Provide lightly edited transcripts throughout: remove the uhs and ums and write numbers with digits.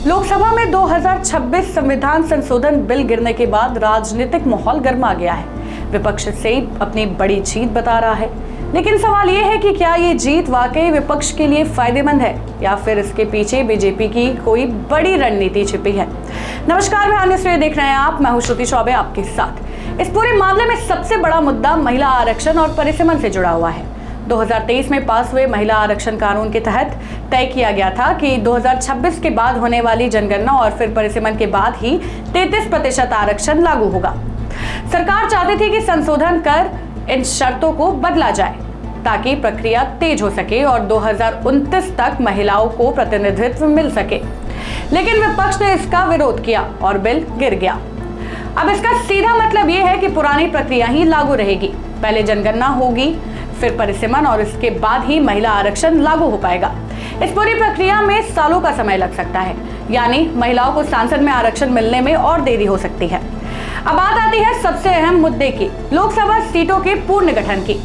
लोकसभा में 2026 संविधान संशोधन बिल गिरने के बाद राजनीतिक माहौल गर्मा गया है। विपक्ष से अपनी बड़ी जीत बता रहा है, लेकिन सवाल ये है कि क्या ये जीत वाकई विपक्ष के लिए फायदेमंद है या फिर इसके पीछे बीजेपी की कोई बड़ी रणनीति छिपी है। नमस्कार, मैं अन्य श्रेय देख रहे हैं आप। मैं हूं श्रुति चौबे आपके साथ। इस पूरे मामले में सबसे बड़ा मुद्दा महिला आरक्षण और परिसीमन से जुड़ा हुआ है। 2023 में पास हुए महिला आरक्षण कानून के तहत तय किया गया था कि 2026 के बाद होने वाली जनगणना और फिर परिसीमन के बाद ही 33% आरक्षण लागू होगा। सरकार चाहती थी कि संशोधन कर इन शर्तों को बदला जाए ताकि प्रक्रिया तेज हो सके और 2029 तक महिलाओं को प्रतिनिधित्व मिल सके, लेकिन विपक्ष ने इसका विरोध किया और बिल गिर गया। अब इसका सीधा मतलब यह है कि पुरानी प्रक्रिया ही लागू रहेगी। पहले जनगणना होगी, फिर परिसीमन और इसके बाद ही महिला आरक्षण लागू हो पाएगा। इस पूरी प्रक्रिया में सालों का समय लग सकता है, यानी महिलाओं को संसद में आरक्षण मिलने में और देरी हो सकती है। अब बात आती है सबसे अहम मुद्दे की, लोकसभा सीटों के पुनर्गठन की।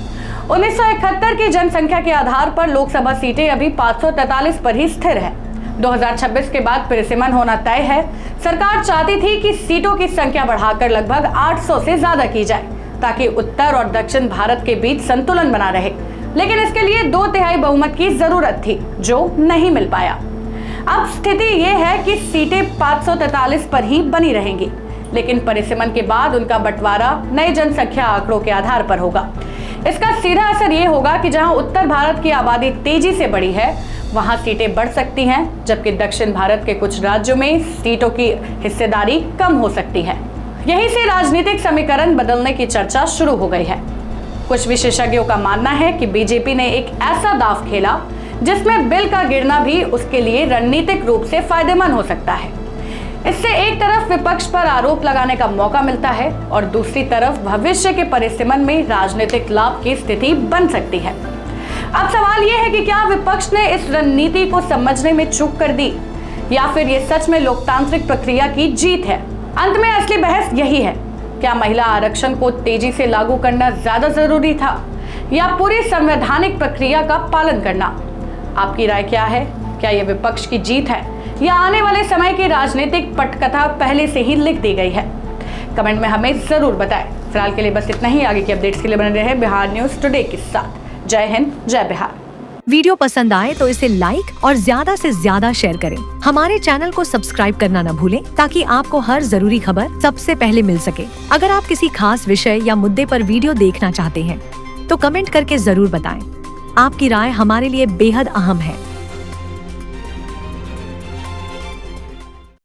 1971 की जनसंख्या के आधार पर लोकसभा सीटें अभी 543 पर ही स्थिर है। 2026 के बाद परिसीमन होना तय है। सरकार चाहती थी कि सीटों की संख्या बढ़ाकर लगभग 800 से ज्यादा की जाए ताकि उत्तर और दक्षिण भारत के बीच संतुलन बना रहे, लेकिन इसके लिए 2/3 बहुमत की जरूरत थी, जो नहीं मिल पाया। अब स्थिति यह है कि सीटें 543 पर ही बनी रहेंगी, लेकिन परिसीमन के बाद उनका बंटवारा नए जनसंख्या आंकड़ों के आधार पर होगा। इसका सीधा असर यह होगा कि जहां उत्तर भारत की आबादी तेजी से बढ़ी है, वहां सीटें बढ़ सकती हैं, जबकि दक्षिण भारत के कुछ राज्यों में सीटों की हिस्सेदारी कम हो सकती है। यहीं से राजनीतिक समीकरण बदलने की चर्चा शुरू हो गई है। कुछ विशेषज्ञों का मानना है कि बीजेपी ने एक ऐसा दांव खेला जिसमें बिल का गिरना भी उसके लिए रणनीतिक रूप से फायदेमंद हो सकता है। इससे एक तरफ विपक्ष पर आरोप लगाने का मौका मिलता है और दूसरी तरफ भविष्य के परिसीमन में राजनीतिक लाभ की स्थिति बन सकती है। अब सवाल यह है कि क्या विपक्ष ने इस रणनीति को समझने में चूक कर दी या फिर ये सच में लोकतांत्रिक प्रक्रिया की जीत है। अंत में असली बहस यही है, क्या महिला आरक्षण को तेजी से लागू करना ज्यादा जरूरी था या पूरी संवैधानिक प्रक्रिया का पालन करना। आपकी राय क्या है? क्या यह विपक्ष की जीत है या आने वाले समय की राजनीतिक पटकथा पहले से ही लिख दी गई है? कमेंट में हमें जरूर बताएं। फिलहाल के लिए बस इतना ही। आगे की अपडेट्स के लिए बने रहे बिहार न्यूज टुडे के साथ। जय हिंद, जय बिहार। वीडियो पसंद आए तो इसे लाइक और ज्यादा से ज्यादा शेयर करें। हमारे चैनल को सब्सक्राइब करना न भूलें ताकि आपको हर जरूरी खबर सबसे पहले मिल सके। अगर आप किसी खास विषय या मुद्दे पर वीडियो देखना चाहते हैं तो कमेंट करके जरूर बताएं। आपकी राय हमारे लिए बेहद अहम है।